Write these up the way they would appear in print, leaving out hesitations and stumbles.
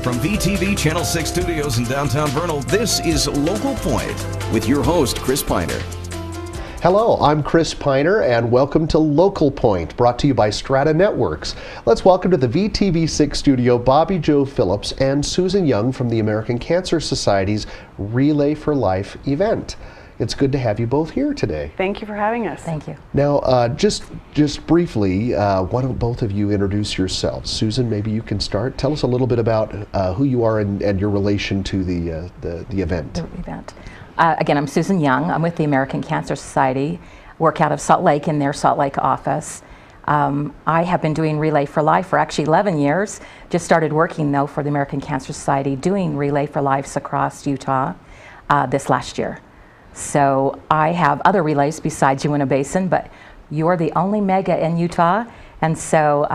From VTV Channel 6 Studios in downtown Vernal, this is Local Point with your host, Chris Piner. Hello, I'm Chris Piner, and welcome to Local Point, brought to you by Strata Networks. Let's welcome to the VTV6 studio Bobby Joe Phillips and Susan Young from the American Cancer Society's Relay for Life event. It's good to have you both here today. Thank you for having us. Thank you. Now, just briefly, why don't both of you introduce yourselves? Susan, maybe you can start. Tell us a little bit about who you are and your relation to the event. The event. Again, I'm Susan Young. I'm with the American Cancer Society. Work out of Salt Lake in their Salt Lake office. I have been doing Relay for Life for actually 11 years. Just started working though for the American Cancer Society doing Relay for Lives across Utah this last year. So I have other relays besides Uinta Basin, but you're the only mega in Utah, and so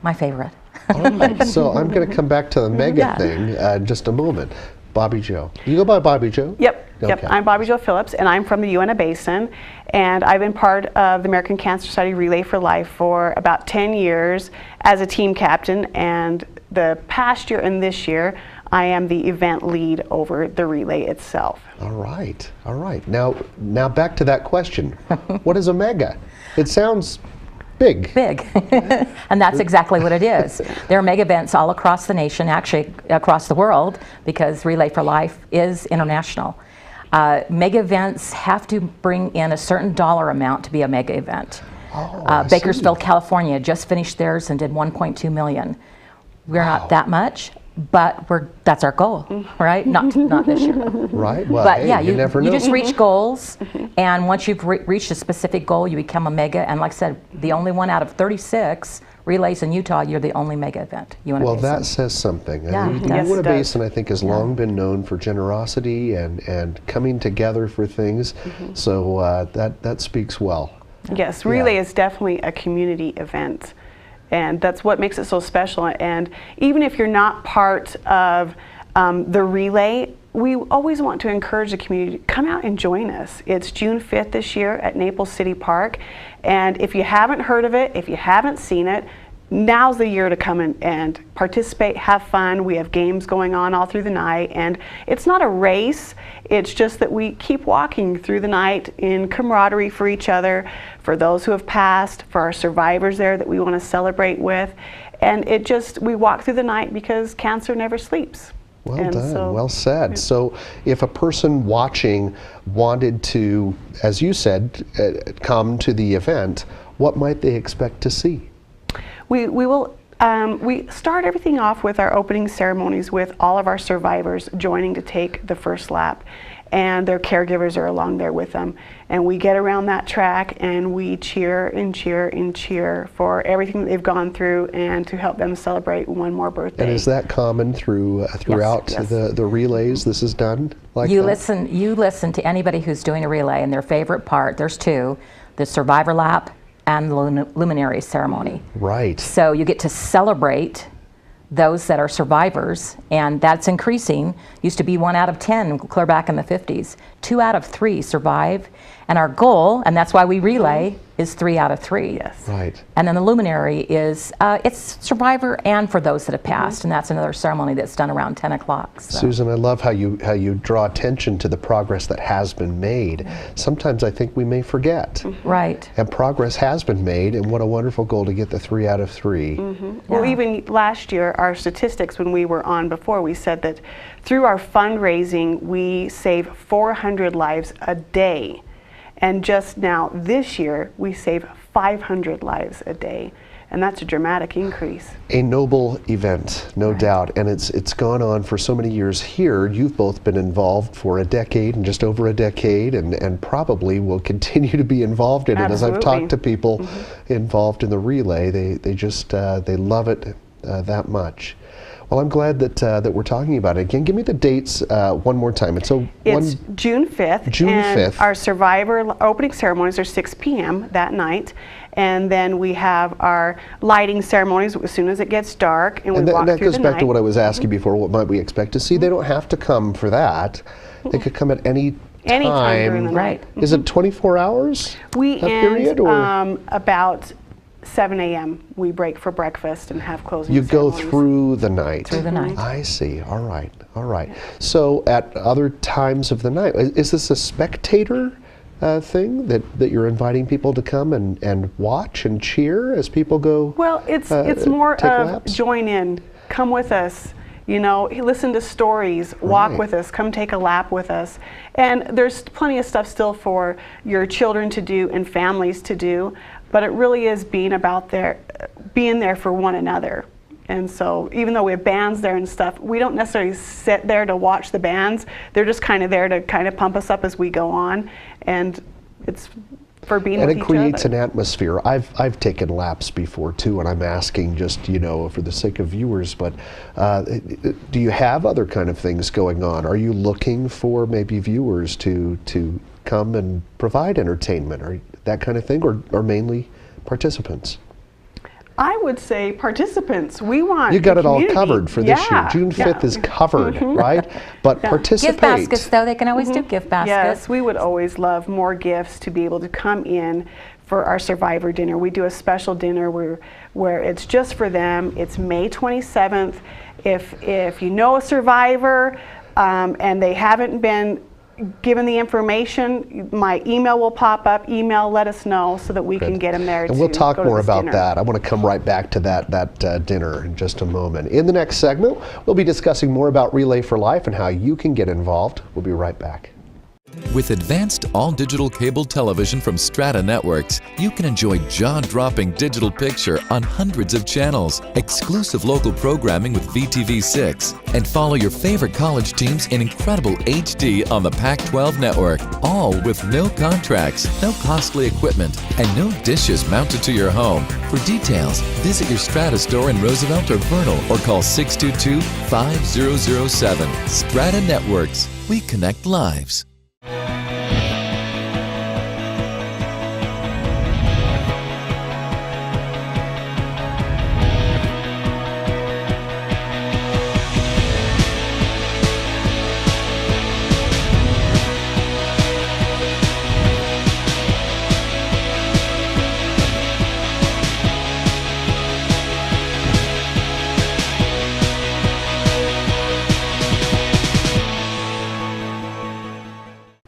my favorite. All right, so I'm going to come back to the mega thing in just a moment. Bobby Joe. You go by Bobby Joe? Yep. Okay. I'm Bobby Joe Phillips, and I'm from the Uinta Basin, and I've been part of the American Cancer Society Relay for Life for about 10 years as a team captain, and the past year and this year I am the event lead over the relay itself. All right, all right. Now back to that question. What is a mega? It sounds big. Big, and that's exactly what it is. There are mega events all across the nation, actually across the world, because Relay for Life is international. Mega events have to bring in a certain dollar amount to be a mega event. Bakersfield, California just finished theirs and did 1.2 million. We're not that much, but that's our goal, right? Not this year. Right. Well, but hey, yeah, you never know. You just reach goals, and once you've reached a specific goal, you become a mega. And like I said, the only one out of 36 relays in Utah, you're the only mega event. Well, that says something. Yeah, The yes, Uinta it does. Basin, I think, has long been known for generosity and coming together for things. So that speaks well. Yes, Relay is definitely a community event, and that's what makes it so special. And even if you're not part of the relay, we always want to encourage the community to come out and join us. It's June 5th this year at Naples City Park, and if you haven't heard of it, if you haven't seen it, now's the year to come and participate, have fun. We have games going on all through the night, and it's not a race, it's just that we keep walking through the night in camaraderie for each other, for those who have passed, for our survivors there that we want to celebrate with, and we walk through the night because cancer never sleeps. Well done, well said. So if a person watching wanted to, as you said, come to the event, what might they expect to see? We start everything off with our opening ceremonies with all of our survivors joining to take the first lap, and their caregivers are along there with them. And we get around that track and we cheer and cheer and cheer for everything that they've gone through and to help them celebrate one more birthday. And is that common throughout the relays? This is done like you that? You listen to anybody who's doing a relay, and their favorite part, there's two, the survivor lap and the luminary ceremony. Right. So you get to celebrate those that are survivors, and that's increasing. Used to be 1 out of 10 clear back in the 50s. 2 out of 3 survive, and our goal, and that's why we relay, is 3 out of 3. Yes. Right. And then the luminary is it's survivor and for those that have passed, and that's another ceremony that's done around 10 o'clock. So. Susan, I love how you draw attention to the progress that has been made. Sometimes I think we may forget. Right. And progress has been made, and what a wonderful goal to get the 3 out of 3. Well, even last year, our statistics when we were on before, we said that through our fundraising, we save 400 lives a day. And just now, this year, we save 500 lives a day. And that's a dramatic increase. A noble event, no doubt, and it's gone on for so many years here. You've both been involved for a decade and just over a decade, and probably will continue to be involved in it. As I've talked to people involved in the relay, they just they love it that much. Well, I'm glad that we're talking about it again. Give me the dates one more time. It's June 5th. June 5th. Our survivor opening ceremonies are 6 p.m. that night. And then we have our lighting ceremonies as soon as it gets dark, and we walk through the night. And that goes back to what I was asking before. What might we expect to see? They don't have to come for that. They could come at any time during the night. Is it 24 hours? We end about 7 a.m. we break for breakfast and have closing You go ceremonies. through the night. Through the night. I see. All right. All right. So at other times of the night, is this a spectator thing that you're inviting people to come and watch and cheer as people go? Well, it's more take of laps? join in, come with us. You know, listen to stories, walk Right. with us, come take a lap with us. And there's plenty of stuff still for your children to do and families to do, but it really is being there for one another. And so even though we have bands there and stuff, we don't necessarily sit there to watch the bands. They're just kind of there to kind of pump us up as we go on. And it's for being And with it each creates other. an atmosphere. I've taken laps before too, and I'm asking just, you know, for the sake of viewers, but do you have other kind of things going on? Are you looking for maybe viewers to come and provide entertainment or that kind of thing, or mainly participants? I would say participants. We want You got the it all community. covered for this year. Yeah, June 5th yeah. is covered, right? But participate. Gift baskets, though, they can always do gift baskets. Yes, we would always love more gifts to be able to come in for our survivor dinner. We do a special dinner where it's just for them. It's May 27th. If you know a survivor and they haven't been given the information, my email will pop up. Email, let us know so that we can get them there. And we'll talk go to more this about dinner. that. I want to come right back to that dinner in just a moment. In the next segment, we'll be discussing more about Relay for Life and how you can get involved. We'll be right back. With advanced all-digital cable television from Strata Networks, you can enjoy jaw-dropping digital picture on hundreds of channels, exclusive local programming with VTV6, and follow your favorite college teams in incredible HD on the Pac-12 network, all with no contracts, no costly equipment, and no dishes mounted to your home. For details, visit your Strata store in Roosevelt or Vernal or call 622-5007. Strata Networks. We connect lives.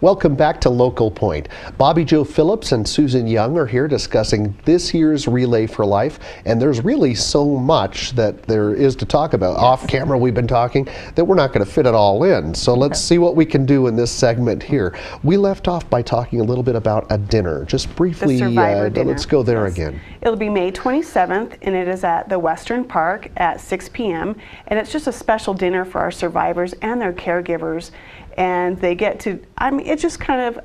Welcome back to Local Point. Bobby Joe Phillips and Susan Young are here discussing this year's Relay for Life, and there's really so much that there is to talk about. Off camera we've been talking that we're not going to fit it all in, so let's see what we can do in this segment here. We left off by talking a little bit about a dinner. Just briefly, The survivor dinner. let's go there Yes. again. It'll be May 27th, and it is at the Western Park at 6 p.m. And it's just a special dinner for our survivors and their caregivers. And they get to, it's just kind of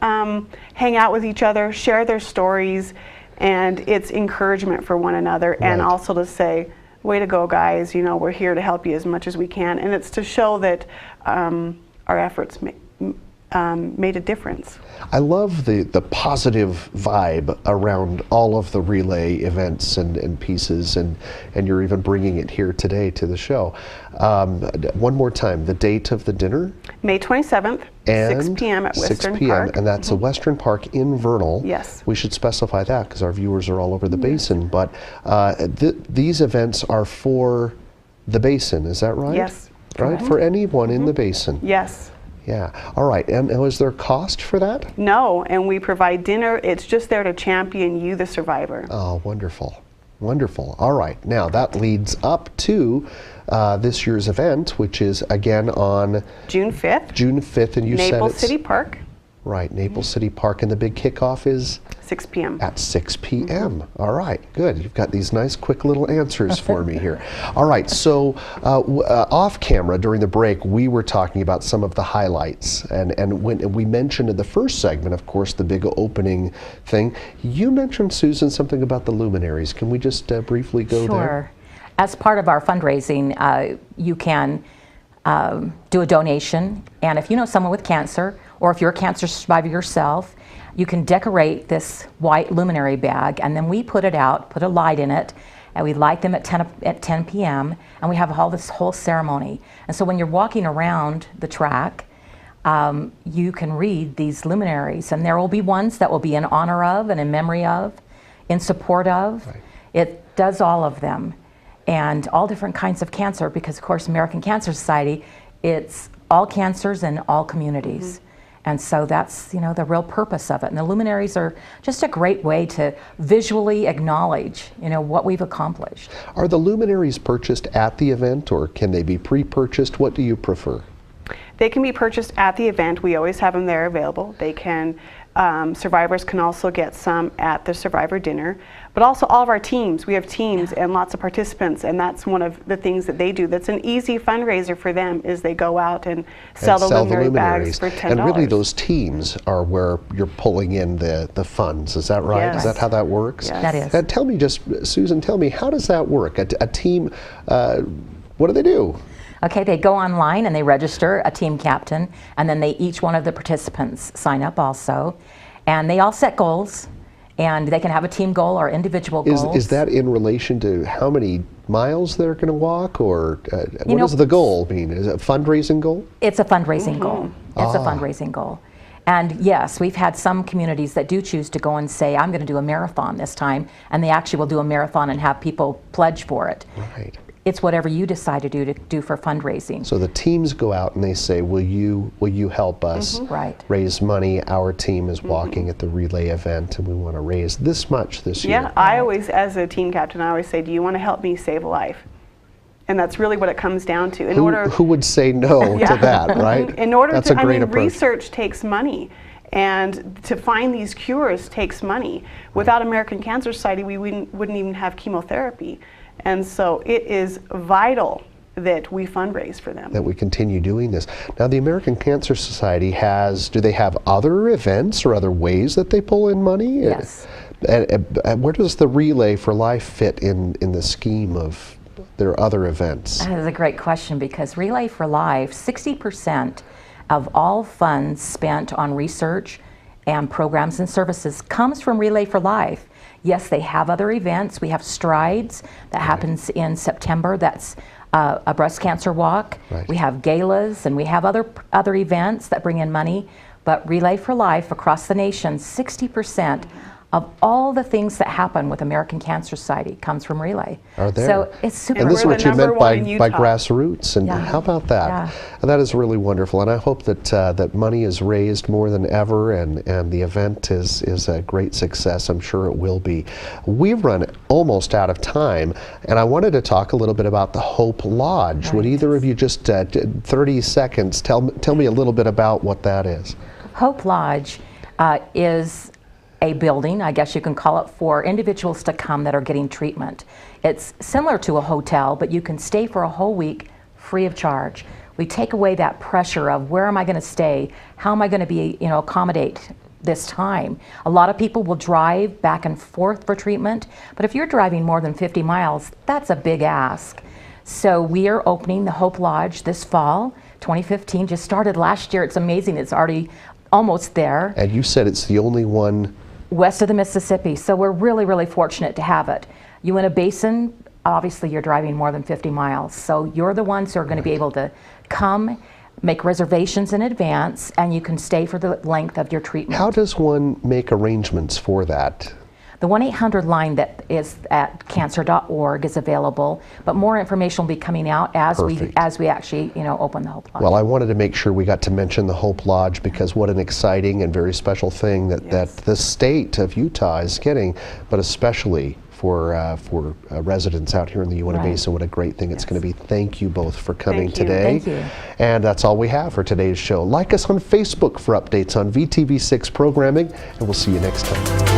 hang out with each other, share their stories, and it's encouragement for one another, and Right. also to say, way to go, guys, you know, we're here to help you as much as we can. And it's to show that our efforts made a difference. I love the positive vibe around all of the Relay events and pieces, and you're even bringing it here today to the show. One more time, the date of the dinner? May 27th, 6 And p.m. at 6 Western p.m. Park. And that's a Western Park in Vernal. Yes. We should specify that because our viewers are all over the basin. But these events are for the basin, is that right? Yes. Right, for anyone in the basin. Yes. Yeah. All right. And is there cost for that? No, and we provide dinner. It's just there to champion you, the survivor. Oh, wonderful. Wonderful. All right. Now that leads up to this year's event, which is again on June 5th, June 5th, and you said Naples it's City Park, right, Naples City Park, and the big kickoff is 6 p.m. at 6 p.m. All right, good. You've got these nice, quick little answers for me here. All right, so off camera during the break, we were talking about some of the highlights, and when we mentioned in the first segment, of course, the big opening thing. You mentioned, Susan, something about the luminaries. Can we just briefly go there? Sure. As part of our fundraising, you can do a donation, and if you know someone with cancer, or if you're a cancer survivor yourself, you can decorate this white luminary bag, and then we put it out, put a light in it, and we light them at 10 p.m., and we have all this whole ceremony. And so when you're walking around the track, you can read these luminaries, and there will be ones that will be in honor of and in memory of, in support of. Right. It does all of them, and all different kinds of cancer, because of course American Cancer Society, it's all cancers in all communities. And so that's, you know, the real purpose of it. And the luminaries are just a great way to visually acknowledge, you know, what we've accomplished. Are the luminaries purchased at the event, or can they be pre-purchased? What do you prefer? They can be purchased at the event. We always have them there available. They can, survivors can also get some at the survivor dinner, but also all of our teams. We have teams and lots of participants, and that's one of the things that they do. That's an easy fundraiser for them, is they go out and sell the luminary bags for $10. And really those teams are where you're pulling in the funds, is that right? Yes. Is that how that works? Yes. That is. And tell me just, Susan, tell me, how does that work? A team, what do they do? Okay, they go online and they register a team captain, and then each one of the participants sign up also, and they all set goals, and they can have a team goal or individual goals. Is that in relation to how many miles they're going to walk, or what does the goal mean? Is it a fundraising goal? It's a fundraising goal. It's a fundraising goal. And yes, we've had some communities that do choose to go and say, I'm going to do a marathon this time, and they actually will do a marathon and have people pledge for it. Right. It's whatever you decide to do for fundraising. So the teams go out and they say, will you help us Right. raise money? Our team is walking at the relay event and we want to raise this much this year. Yeah, I always, as a team captain, I always say, do you want to help me save a life? And that's really what it comes down to. Who would say no to that, right? In order That's to, a great approach. research takes money. And to find these cures takes money. Without American Cancer Society, we wouldn't even have chemotherapy. And so it is vital that we fundraise for them. That we continue doing this. Now, the American Cancer Society do they have other events or other ways that they pull in money? Yes. And where does the Relay for Life fit in the scheme of their other events? That is a great question, because Relay for Life, 60% of all funds spent on research and programs and services comes from Relay for Life. Yes, they have other events. We have Strides that happens in September. That's a breast cancer walk. Right. We have galas, and we have other events that bring in money. But Relay for Life across the nation, 60% of all the things that happen with American Cancer Society comes from Relay. Are there? So it's super. And this is we're what the you meant number by one in Utah. grassroots. And Yeah. how about that? Yeah. And that is really wonderful. And I hope that that money is raised more than ever, and the event is a great success. I'm sure it will be. We've run almost out of time, and I wanted to talk a little bit about the Hope Lodge. Right. Would either of you just 30 seconds tell me a little bit about what that is? Hope Lodge is a building, I guess you can call it, for individuals to come that are getting treatment. It's similar to a hotel, but you can stay for a whole week free of charge. We take away that pressure of where am I going to stay? How am I going to be, accommodate this time? A lot of people will drive back and forth for treatment, but if you're driving more than 50 miles, that's a big ask. So we are opening the Hope Lodge this fall. 2015 just started last year. It's amazing. It's already almost there. And you said it's the only one West of the Mississippi, so we're really, really fortunate to have it. Uinta Basin, obviously you're driving more than 50 miles, so you're the ones who are going to be able to come, make reservations in advance, and you can stay for the length of your treatment. How does one make arrangements for that? The 1-800 line that is at cancer.org is available, but more information will be coming out as we actually open the Hope Lodge. Well, I wanted to make sure we got to mention the Hope Lodge, because what an exciting and very special thing that the state of Utah is getting, but especially for residents out here in the Uinta Right. Basin. What a great thing it's going to be. Thank you both for coming Thank you. today. Thank you. And that's all we have for today's show. Like us on Facebook for updates on VTV6 programming, and we'll see you next time.